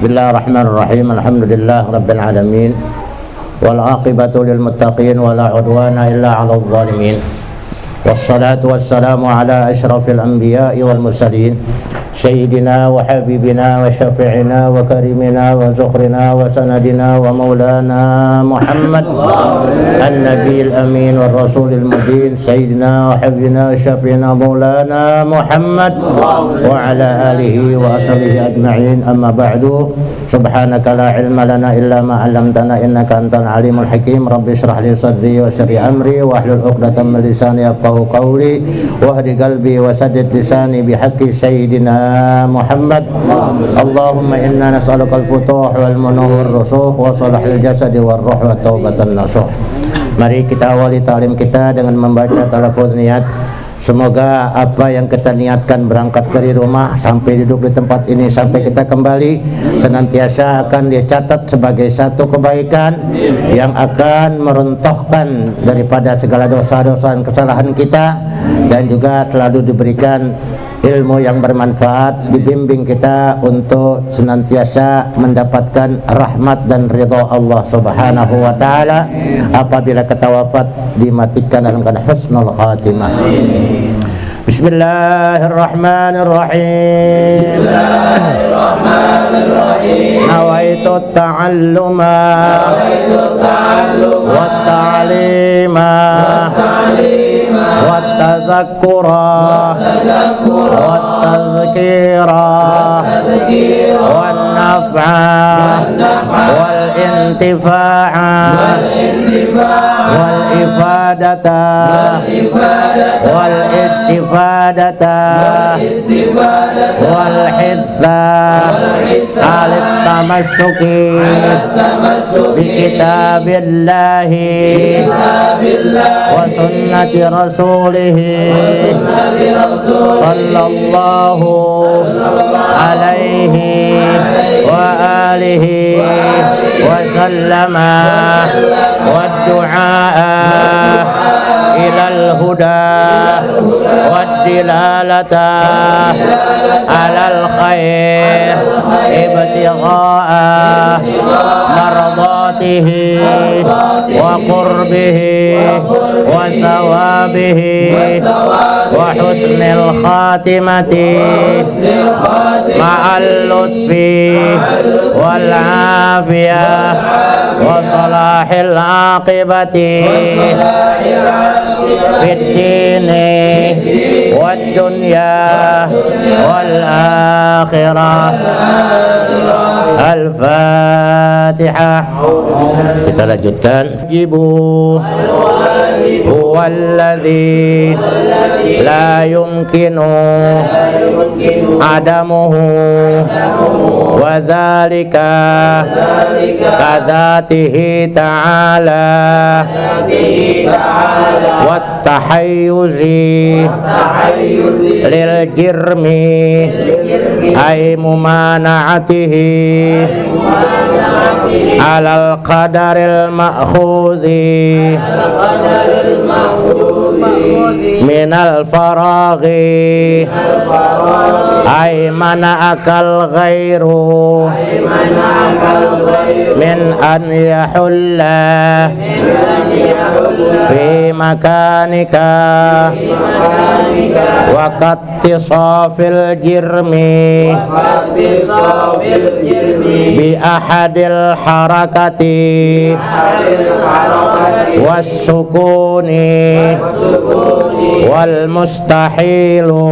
Bismillahirrahmanirrahim. Alhamdulillah rabbil alamin. Wal aqibatu lil muttaqin wa la udwana illa 'alal zalimin. Wassalatu wassalamu ala asyrafil anbiya'i wal mursalin sayyidina wa habibina wa syafi'ina wa karimina wa zukhrina wa sanadina wa maulana Muhammad an-nabiyil amin wa rasulil mubin sayyidina wa habibina wa syafi'ina maulana Muhammad wa ala alihi wa ashabihi ajma'in. Amma ba'du, subhanaka la ilma lana illa ma 'allamtana innaka antal alimul hakim. Rabbi shrah li sadri wa yassir li amri wa hlul 'uqdatam min lisani yafqahu qawli wahdi qalbi wa saddid lisani bihaqqi sayyidina Muhammad. Allahumma inna nas'aluka al-futuh wal munuh wal rusukh wa salahil jasadi wal ruh wa taubatan nasuh. Mari kita awali ta'lim kita dengan membaca talafuz niat. Semoga apa yang kita niatkan berangkat dari rumah sampai duduk di tempat ini sampai kita kembali senantiasa akan dicatat sebagai satu kebaikan yang akan meruntuhkan daripada segala dosa-dosa dan kesalahan kita, dan juga selalu diberikan ilmu yang bermanfaat, dibimbing kita untuk senantiasa mendapatkan rahmat dan ridha Allah Subhanahu wa taala apabila kita wafat dimatikan dalam keadaan husnul khatimah. Bismillahirrahmanirrahim. Bismillahirrahmanirrahim. Nawaitu ta'alluma wa ta'lima wa tadhakkura wa tadhkira wa naf'a wal intifa'a wal ifadata wal istifadata wal hissa alif tamassuki bi kitabillahi wa sunnati rasulihi sallallahu alaihi wa alihi wa sallama wa du'a ilal huda wad dilalata alal khair ibtigha'a mardatihi wa qurbihi wa thawabihi wa husnil khatimati ma'al lutfi wal afiyah wa salahil aqibati fid dini wad dunya wal akhirah. Al-Fatihah. Kita lanjutkan. Jibu huwallazi la yumkinu adamuhu wa dzalika kadzatihi ta'ala wat tahayyuzi lil jirmi ay mumana'atihi alal qadaril ma'khudhi minal faraghi ay mana'akal ghairu min an yahulla fi makanika wa kattisafil jirmi bi ahadil harakati was sukuni wal mustahilu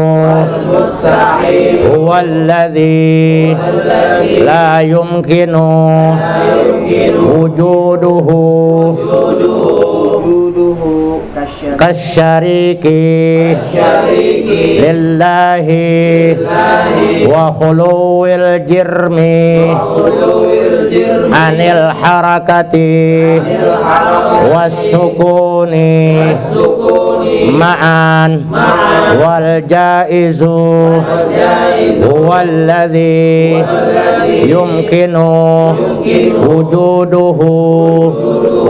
huwallazi la yumkinu wujuduhu kasyariki lillahi wa khuluwil jirmi anil harakati was sukuni ma'an wal jaizu huwallazi yumkinu wujuduhu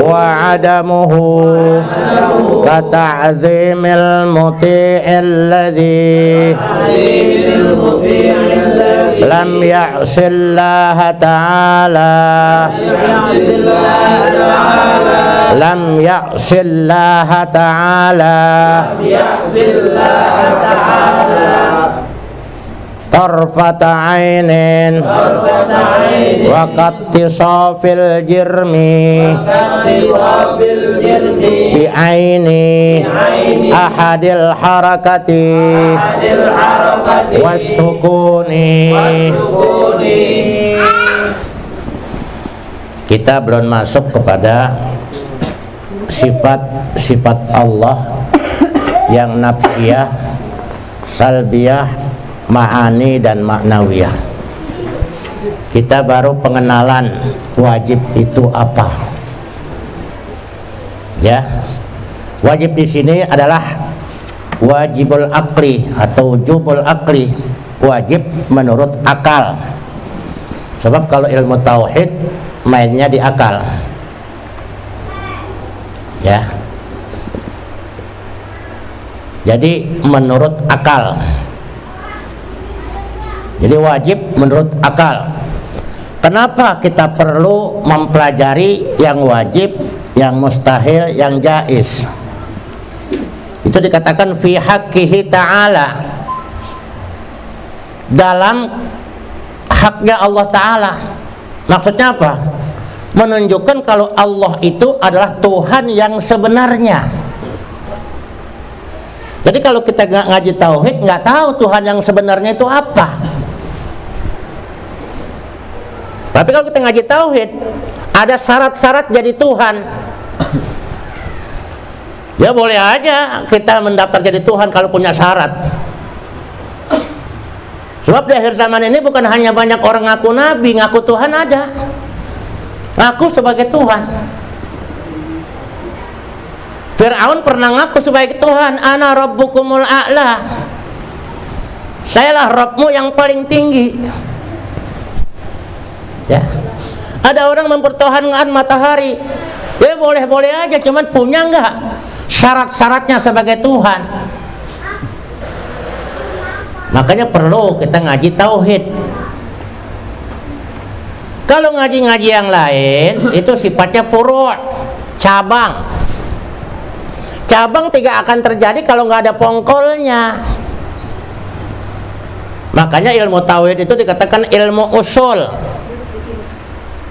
wa adamuhu kat وتعظيم المطيع الذي لم يعص الله تعالى لم يعص الله تعالى طرفة عين وكاتصاف الجرم بعين أحد الحركة والسكون. Kita belum masuk kepada sifat-sifat Allah yang nafsiyah, salbiyah, ma'ani dan maknawiyah. Kita baru pengenalan wajib itu apa. Ya. Wajib di sini adalah wajibul akli atau wujubul akli, wajib menurut akal. Sebab kalau ilmu tauhid mainnya di akal. Ya. Jadi menurut akal. Jadi wajib menurut akal. Kenapa kita perlu mempelajari yang wajib, yang mustahil, yang jaiz? Itu dikatakan fi haqqihi ta'ala, dalam haknya Allah Ta'ala. Maksudnya apa? Menunjukkan kalau Allah itu adalah Tuhan yang sebenarnya. Jadi kalau kita nggak ngaji tauhid, nggak tahu Tuhan yang sebenarnya itu apa. Tapi kalau kita ngaji tauhid, ada syarat-syarat jadi Tuhan. Ya boleh aja kita mendaftar jadi Tuhan kalau punya syarat. Sebab di akhir zaman ini bukan hanya banyak orang ngaku nabi, ngaku Tuhan ada. Ngaku sebagai Tuhan. Fir'aun pernah ngaku sebagai Tuhan, ana rabbukumul a'la. Sayalah Rabbmu yang paling tinggi. Ya. Ada orang mempertahankan matahari. Ya boleh-boleh aja, cuman punya enggak syarat-syaratnya sebagai Tuhan. Makanya perlu kita ngaji tauhid. Kalau ngaji-ngaji yang lain itu sifatnya furu', cabang. Cabang tidak akan terjadi kalau nggak ada pongkolnya. Makanya ilmu tauhid itu dikatakan ilmu usul.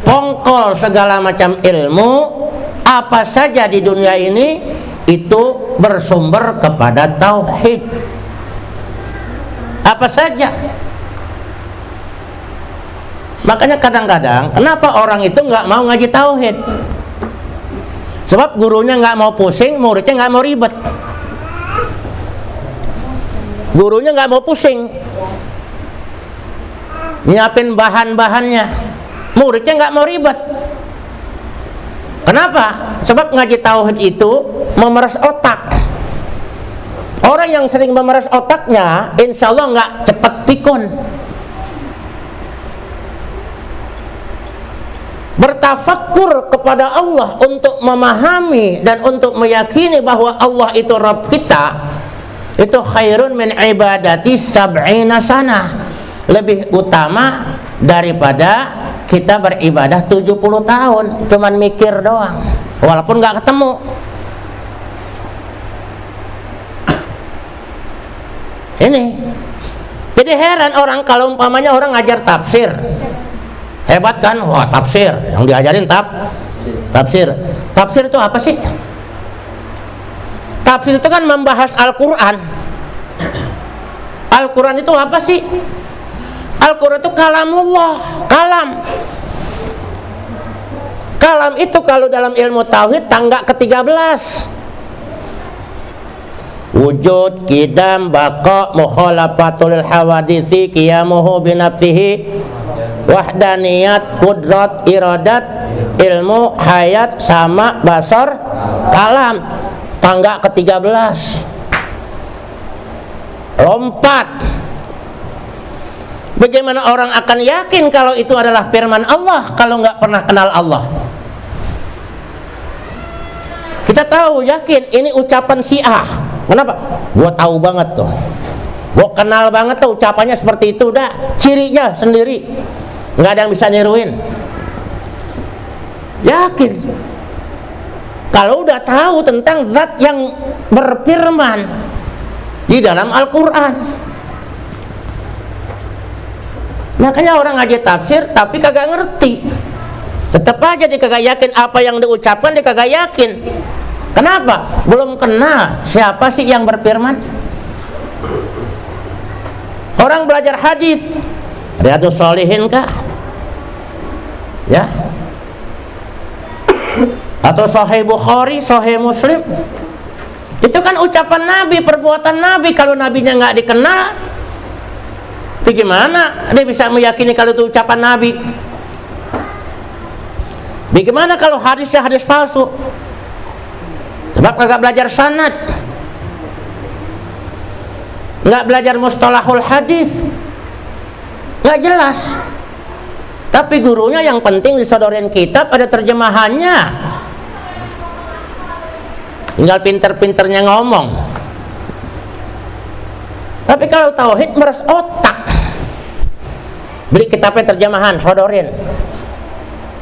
Pongkol segala macam ilmu apa saja di dunia ini itu bersumber kepada tauhid. Apa saja. Makanya kadang-kadang kenapa orang itu nggak mau ngaji tauhid? Sebab gurunya nggak mau pusing, muridnya nggak mau ribet. Gurunya nggak mau pusing, nyiapin bahan-bahannya. Muridnya nggak mau ribet. Kenapa? Sebab ngaji tauhid itu memeras otak. Orang yang sering memeras otaknya, insya Allah nggak cepat pikun. Bertafakkur kepada Allah untuk memahami dan untuk meyakini bahwa Allah itu Rabb kita, itu khairun min ibadati sab'ina sanah, lebih utama daripada kita beribadah 70 tahun cuman mikir doang walaupun nggak ketemu. Ini jadi heran orang kalau umpamanya orang ngajar tafsir, hebat kan? Wah, tafsir yang diajarin tafsir. Tafsir itu apa sih? Tafsir itu kan membahas Al-Quran. Al-Quran itu apa sih? Al-Quran itu kalamullah, kalam itu kalau dalam ilmu tauhid tangga ke-13. Wujud, qidam, baqa, mukhalafatul hawadithi, qiyamuhu binafsihi, wahdaniyat, kudrat, iradat, ilmu, hayat, sama, basar, kalam. Tangga ke-13. Lompat. Bagaimana orang akan yakin kalau itu adalah firman Allah kalau nggak pernah kenal Allah? Kita tahu, yakin ini ucapan Syiah. Kenapa? Gua tahu banget tuh, gua kenal banget tuh ucapannya seperti itu, dah cirinya sendiri, nggak ada yang bisa niruin. Yakin kalau udah tahu tentang zat yang berfirman di dalam Al-Quran. Makanya orang ngaji tafsir tapi kagak ngerti, tetap aja dia kagak yakin apa yang diucapkan, dia kagak yakin. Kenapa? Belum kenal siapa sih yang berfirman. Orang belajar hadis, Riyadhus Shalihin kah? Ya. Atau Sahih Bukhari, Sahih Muslim. Itu kan ucapan Nabi, perbuatan Nabi. Kalau nabinya nggak dikenal, bagaimana dia bisa meyakini kalau itu ucapan Nabi? Bagaimana kalau hadisnya hadis palsu? Sebab nggak belajar sanad, nggak belajar mustalahul hadis, nggak jelas. Tapi gurunya yang penting disodorin kitab, ada terjemahannya, tinggal pinter-pinternya ngomong. Tapi kalau tauhid meres otak, beli kitabnya terjemahan, sodorin,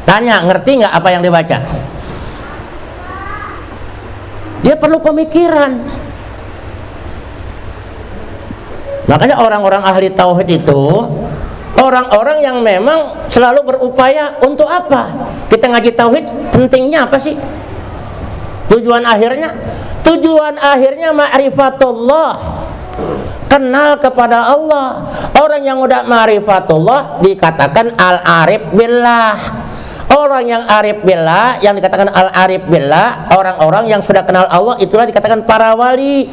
tanya ngerti nggak apa yang dibaca. Dia perlu pemikiran. Makanya orang-orang ahli tauhid itu orang-orang yang memang selalu berupaya untuk apa? Kita ngaji tauhid, pentingnya apa sih? Tujuan akhirnya? Tujuan akhirnya ma'rifatullah, kenal kepada Allah. Orang yang udah ma'rifatullah dikatakan al-arif billah. Orang yang arif billah, yang dikatakan al-arif billah, orang-orang yang sudah kenal Allah, itulah dikatakan para wali.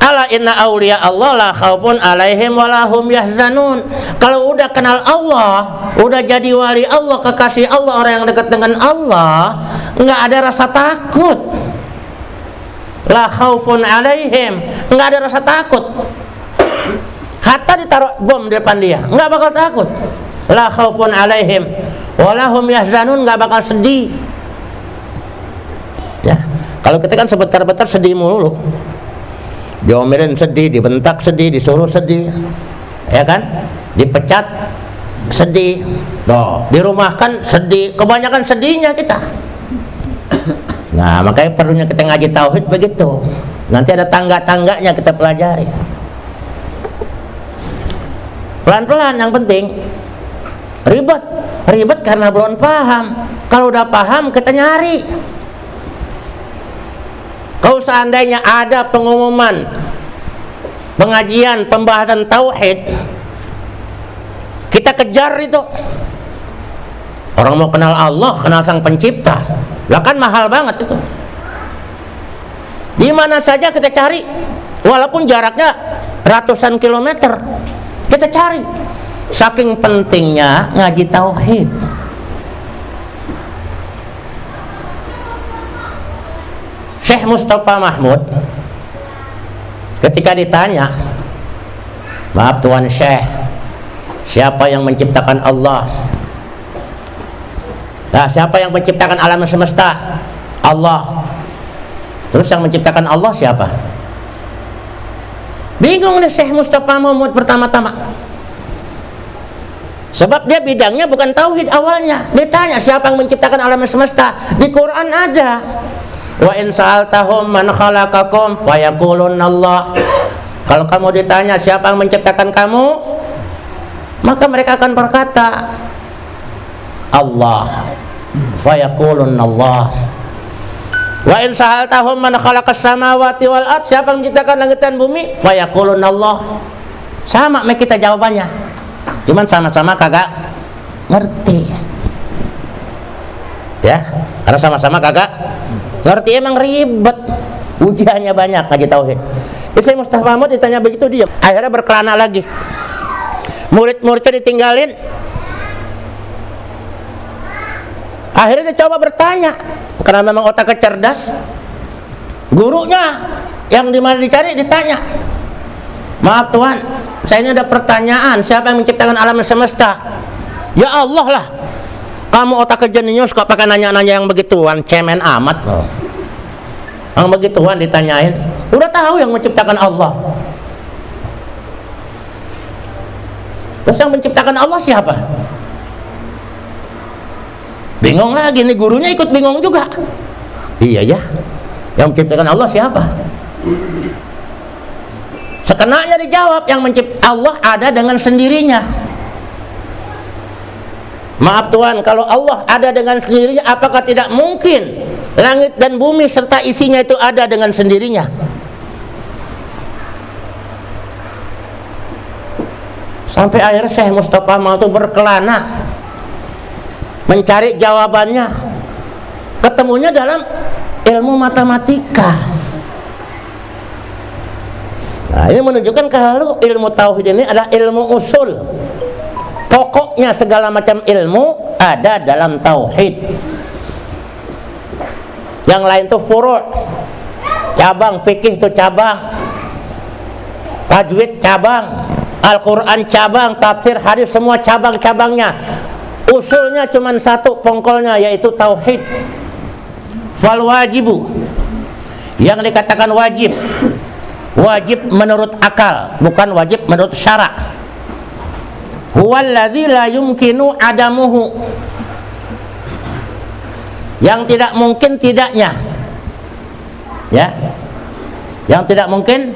Ala inna awliya Allah la khaufun alaihim wa lahum yahzanun. Kalau udah kenal Allah, udah jadi wali Allah, kekasih Allah, orang yang dekat dengan Allah, nggak ada rasa takut. La khaufun alaihim, nggak ada rasa takut. Hatta ditaruh bom di depan dia, nggak bakal takut. La khaufun alaihim wa lahum yahzanun, nggak bakal sedih. Ya, kalau kita kan sebentar-bentar sedih mulu. Diomelin sedih, dibentak sedih, disuruh sedih, ya kan? Dipecat sedih, tuh, dirumahkan sedih, kebanyakan sedihnya kita. Nah, makanya perlunya kita ngaji tauhid begitu. Nanti ada tangga-tangganya kita pelajari. Pelan-pelan, yang penting. Ribet karena belum paham. Kalau udah paham kita nyari. Kalau seandainya ada pengumuman pengajian pembahasan tauhid, kita kejar itu. Orang mau kenal Allah, kenal Sang Pencipta, lah kan mahal banget itu. Di mana saja kita cari, walaupun jaraknya ratusan kilometer, kita cari. Saking pentingnya ngaji tauhid. Syekh Mustafa Mahmud ketika ditanya, maaf Tuan Syekh, siapa yang menciptakan Allah? Nah, siapa yang menciptakan alam semesta? Allah. Terus yang menciptakan Allah siapa? Bingung nih Syekh Mustafa Mahmud pertama-tama. Sebab dia bidangnya bukan tauhid awalnya. Ditanya siapa yang menciptakan alam semesta? Di Quran ada. Wa in sa'altahum man khalaqakum fayaqulunna Allah. Kalau kamu ditanya siapa yang menciptakan kamu, maka mereka akan berkata Allah. Fayaqulunna Allah. Wa in sa'altahum man khalaqas samawati wal ard, siapa yang menciptakan langit dan bumi? Fayaqulunna Allah. Sama kita jawabannya. Cuman sama-sama kagak ngerti. Ya, karena sama-sama kagak ngerti, emang ribet, ujiannya banyak ngaji tauhid. Saya Mustafa Mahmud ditanya begitu, dia akhirnya berkelana lagi. Murid-muridnya ditinggalin. Akhirnya dia coba bertanya, karena memang otaknya cerdas. Gurunya yang dimana dicari ditanya, maaf Tuhan, saya ini ada pertanyaan, siapa yang menciptakan alam semesta? Ya Allah lah. Kamu otak jenius kok pakai nanya-nanya yang begituan, cemen amat loh. Yang begituan ditanyain, udah tahu yang menciptakan Allah. Terus yang menciptakan Allah siapa? Bingung lagi nih, gurunya ikut bingung juga. Iya ya, yang menciptakan Allah siapa? Sekenanya dijawab, yang menciptakan Allah ada dengan sendirinya. Maaf Tuhan, kalau Allah ada dengan sendirinya, apakah tidak mungkin langit dan bumi serta isinya itu ada dengan sendirinya? Sampai akhirnya Syekh Mustafa Mal itu berkelana mencari jawabannya. Ketemunya dalam ilmu matematika. Nah, ini menunjukkan kalau ilmu tauhid ini adalah ilmu usul. Pokoknya segala macam ilmu ada dalam tauhid. Yang lain itu furu', cabang. Fikih itu cabang, tajwid cabang, Al-Quran cabang, tafsir, hadis, semua cabang-cabangnya. Usulnya cuma satu, pongkolnya, yaitu tauhid. Fal wajibu, yang dikatakan wajib, wajib menurut akal, bukan wajib menurut syara'. Huwallazi la yumkinu adamuhu, yang tidak mungkin tidaknya, ya, yang tidak mungkin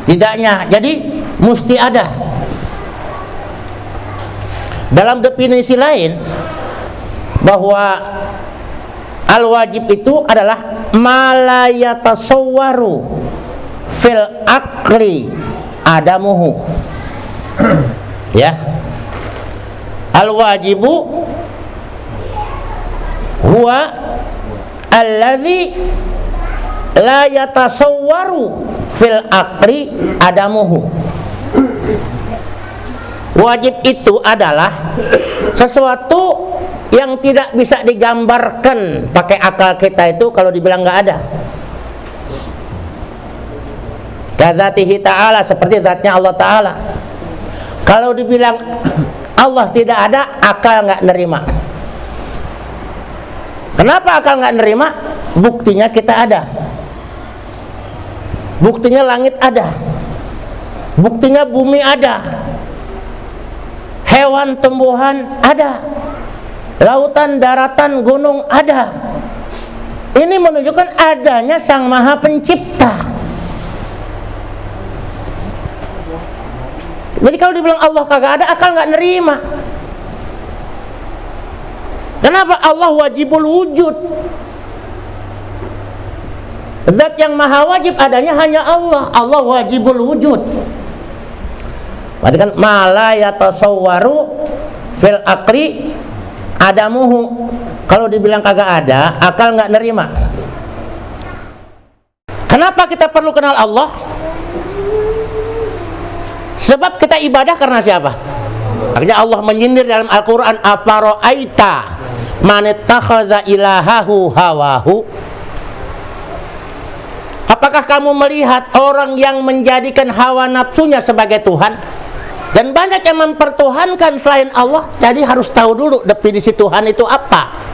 tidaknya, jadi mesti ada. Dalam definisi lain, bahwa al-wajib itu adalah ma la yatasawwaru fil aqli adamuhu. Ya, al-wajibu huwa alladzi la yatasawwaru fil aqli adamuhu. Wajib itu adalah sesuatu yang tidak bisa digambarkan pakai akal kita, itu kalau dibilang nggak ada. Kadzatihi ta'ala, seperti zatnya Allah Ta'ala. Kalau dibilang Allah tidak ada, akal nggak nerima. Kenapa akal nggak nerima? Buktinya kita ada. Buktinya langit ada. Buktinya bumi ada. Hewan, tumbuhan ada. Lautan, daratan, gunung ada. Ini menunjukkan adanya Sang Maha Pencipta. Jadi kalau dibilang Allah kagak ada, akal nggak nerima. Kenapa? Allah wajibul wujud. Zat yang maha wajib adanya hanya Allah. Allah wajibul wujud. Berarti kan ma la yatasawwaru fil aqli adamuhu. Kalau dibilang kagak ada, akal nggak nerima. Kenapa kita perlu kenal Allah? Sebab kita ibadah karena siapa? Akhirnya Allah menyindir dalam Al-Quran, afara'aita man ittakhadha ilahahu hawahu. Apakah kamu melihat orang yang menjadikan hawa nafsunya sebagai Tuhan? Dan banyak yang mempertuhankan selain Allah. Jadi harus tahu dulu definisi Tuhan itu apa.